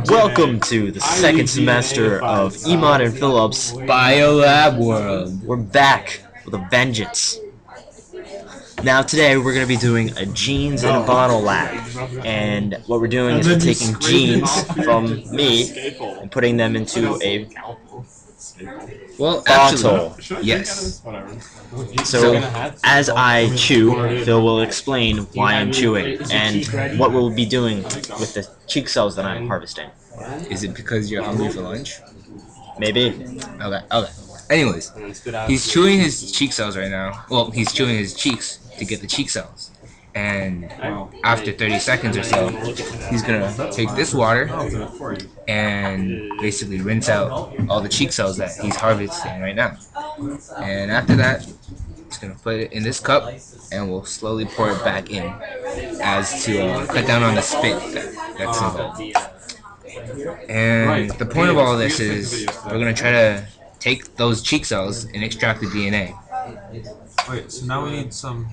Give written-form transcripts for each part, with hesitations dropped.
Welcome to the second semester of Emon and Phillips Biolab World. We're back with a vengeance. Now today we're going to be doing a genes in a bottle lab, and what we're doing is we're taking genes from me and putting them into a bottle. Yes. So as I chew, Phil will explain why I'm chewing and what we'll be doing with the cheek cells that I'm harvesting. Is it because you're hungry for lunch? Maybe. Okay. Anyways, he's chewing his cheek cells right now. Well, he's chewing his cheeks to get the cheek cells. And after 30 seconds or so, he's gonna take this water and basically rinse out all the cheek cells that he's harvesting right now. And after that, he's gonna put it in this cup and we'll slowly pour it back in as to cut down on the spit that's involved. And the point of all of this is we're gonna try to take those cheek cells and extract the DNA. Wait, so now we need some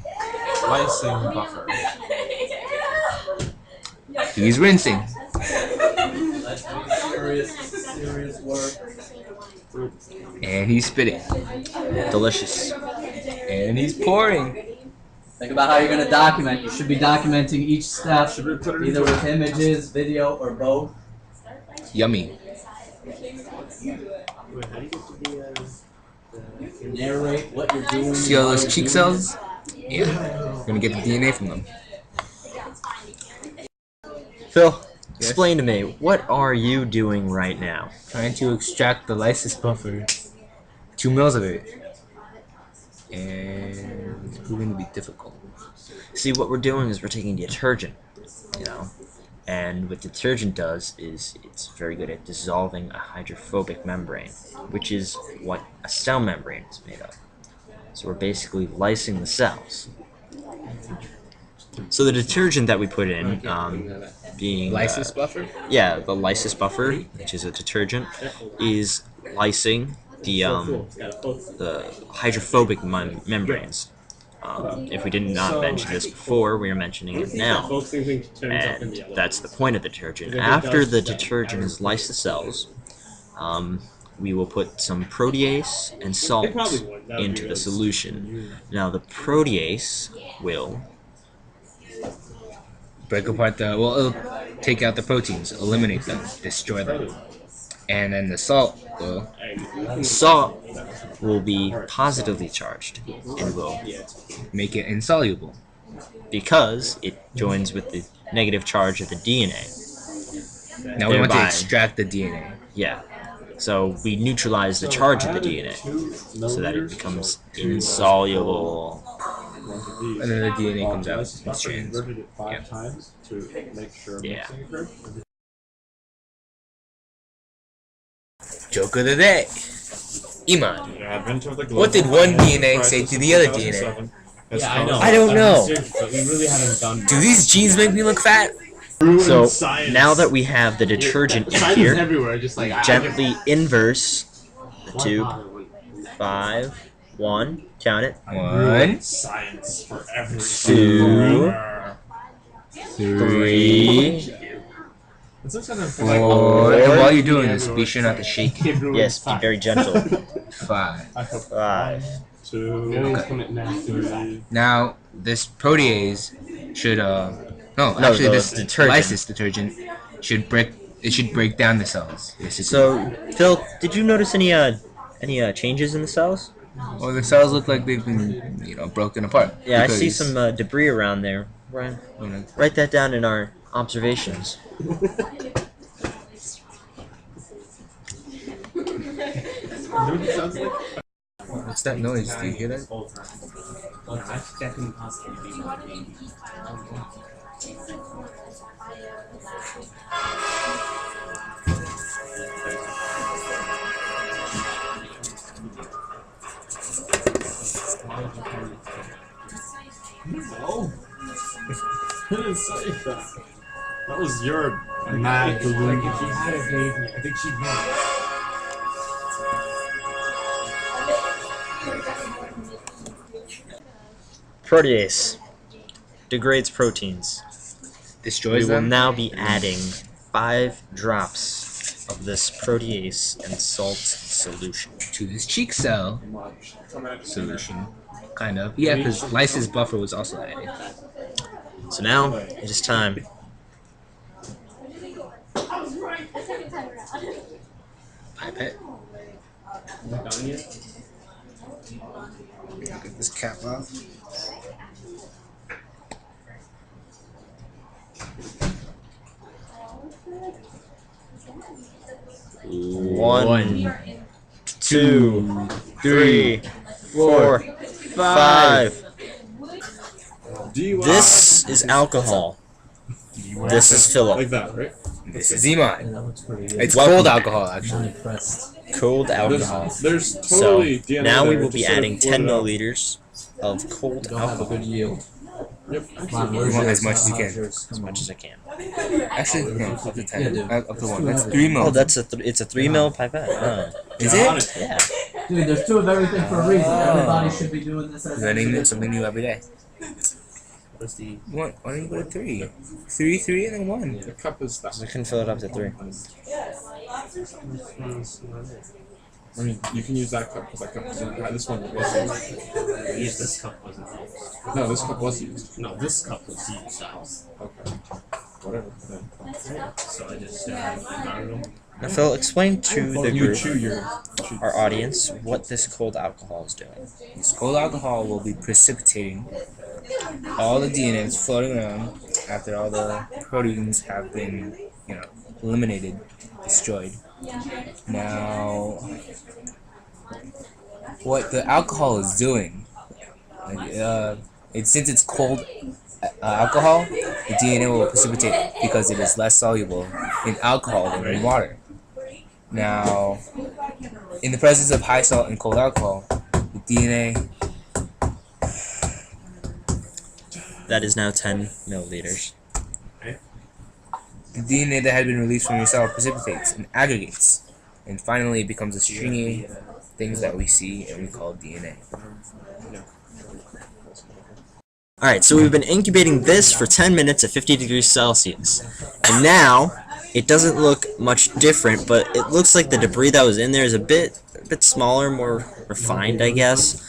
lysing buffer. He's rinsing. And he's spitting. Delicious. And he's pouring. Think about how you're going to document. You should be documenting each step, either with images, video, or both. Yummy. Narrate what you're doing. See all those cheek cells? Yeah. We're gonna get the DNA from them. Phil, explain to me, what are you doing right now? Trying to extract the lysis buffer. 2 mils of it. And it's proving to be difficult. See, what we're doing is we're taking detergent, and what detergent does is it's very good at dissolving a hydrophobic membrane, which is what a cell membrane is made of. So we're basically lysing the cells. So the detergent that we put in, being Lysis buffer? Yeah, the lysis buffer, which is a detergent, is lysing the hydrophobic membranes. If we did not mention this before, we are mentioning it now. And that's the point of the detergent. After the detergent has lysed the cells, we will put some protease and salt into the solution. Now the protease will Break apart the, well, it'll take out the proteins, eliminate them, destroy them. And then the salt will be positively charged and will make it insoluble. Because it joins with the negative charge of the DNA. Now we want to extract the DNA. Yeah. So we neutralize the charge of the DNA so that it becomes insoluble. And then the DNA comes out in strands. Yeah. Joke of the day. Iman, what did one DNA say to the other DNA? Yeah, I know. I don't know. But we really haven't done. Do these genes make me look fat? So now that we have the detergent in here, everywhere, just like gently inverse the tube. 5, 1, count it. 1, science for everything. 2, 3. 4. And while you're doing this, be sure not to shake it. Yes, be very gentle. 5. 5. 2. Okay. Now this protease should the this detergent. lysis detergent should break down the cells. Basically. So, Phil, did you notice any changes in the cells? Well, the cells look like they've been broken apart. Yeah, I see some debris around there. Write that down in our observations. What's that noise? Do you hear that? Oh, that was your mad balloon. If she had a baby, I think she'd know. Protease degrades proteins. Destroys We will them. now be adding 5 drops of this protease and salt solution. To this cheek cell solution. Kind of. Yeah, because lysis buffer was also added. So now it is time. Pipette. Get this cap off. One, 2, 3, 4, 5. This is alcohol. This is Philip. Like that, right? This is Iman. That looks pretty good. It's Welcome. cold alcohol, actually. Impressed. Cold alcohol. There's So totally DNA now we there, will be just sort of adding blend 10 it out. milliliters of cold Don't have a alcohol. good yield. Yep. Come on, where's You want yours? as much as you can. How's yours? As Come much on. as I can. Actually, no, up to 10. Yeah, dude. Up to 1. That's 3 mil. Oh, that's it's a 3 mil pipette. Oh. Is it? Yeah. Dude, there's 2 of everything for a reason. Everybody should be doing this as Learning something new every day. What's the Why don't you go to 3? 3, 3, and then 1. the cup is that? I can fill it up to 3. I mean, you can use that cup because that cup isn't. This one wasn't. Yes, this cup wasn't used. No, this cup was used. No, this cup was used. Okay. Whatever. So I just, I don't know. Now, Phil, explain to the You group, chew your. our audience, what this cold alcohol is doing. This cold alcohol will be precipitating all the DNA that's floating around after all the proteins have been, eliminated, destroyed. Now, what the alcohol is doing, since it's cold alcohol, the DNA will precipitate because it is less soluble in alcohol than in water. Now, in the presence of high salt and cold alcohol, the DNA That is now 10 milliliters. The DNA that had been released from your cell precipitates and aggregates, and finally it becomes a stringy things that we see and we call DNA. Alright, so we've been incubating this for 10 minutes at 50 degrees Celsius. And now, it doesn't look much different, but it looks like the debris that was in there is a bit smaller, more refined, I guess.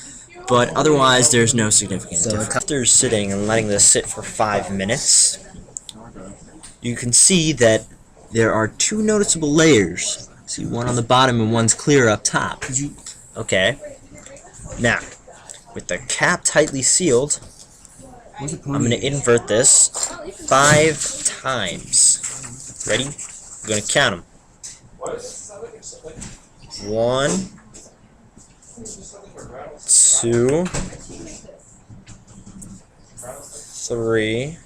But otherwise, there's no significant difference. After sitting and letting this sit for 5 minutes, you can see that there are 2 noticeable layers. See, one on the bottom and one's clear up top. Okay. Now, with the cap tightly sealed, I'm going to invert this 5 times. Ready? I'm going to count them. 1, 2, 3,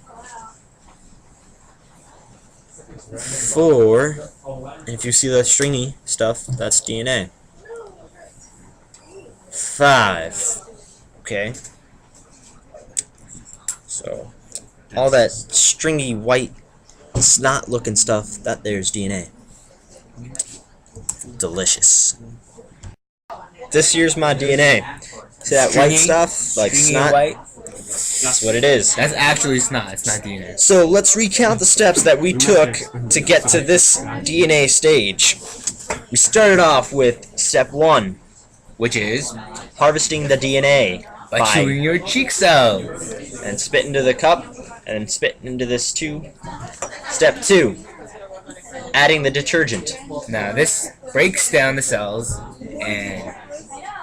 4, and if you see the stringy stuff, that's DNA. 5. Okay. So, all that stringy white snot looking stuff, that there's DNA. Delicious. This here's my DNA. See that white stuff? Like Stringy snot? white? That's what it is. That's actually snot, it's not DNA. So let's recount the steps that we took to get to this DNA stage. We started off with step 1, Which is harvesting the DNA by chewing your cheek cells. and spit into the cup, and then spit into this too. Step 2, adding the detergent. Now this breaks down the cells and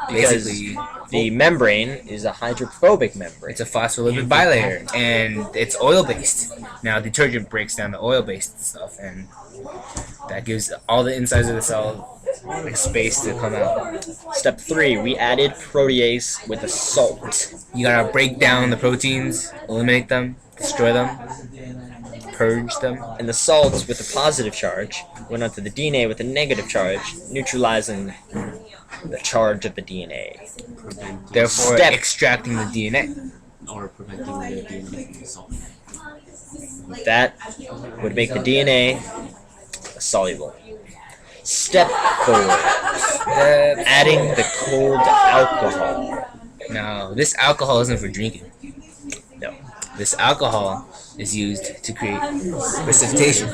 Because basically the membrane is a hydrophobic membrane. it's a phospholipid bilayer and it's oil based. Now detergent breaks down the oil based stuff and that gives all the insides of the cell like space to come out. Step 3, we added protease with a salt. You gotta break down the proteins, eliminate them, destroy them, purge them. And the salts with a positive charge went onto the DNA with a negative charge, neutralizing the charge of the DNA. Therefore Step. extracting the DNA. Or preventing the DNA from dissolving. That would make the DNA soluble. Step 4, adding the cold alcohol. Now this alcohol isn't for drinking. No. This alcohol is used to create precipitation.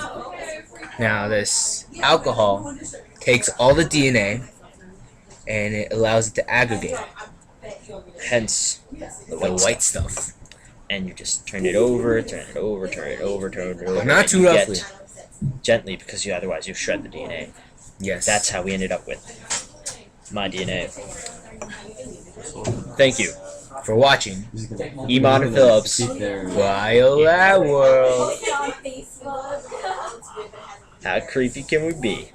Now this alcohol takes all the DNA and it allows it to aggregate Hence the white stuff. and you just turn it over, turn it over, turn it over, turn it over. But not and too you roughly. get- Gently, because otherwise you shred the DNA. Yes. That's how we ended up with my DNA. Thank you. for watching Iman and Phillips. Biolab World. How creepy can we be?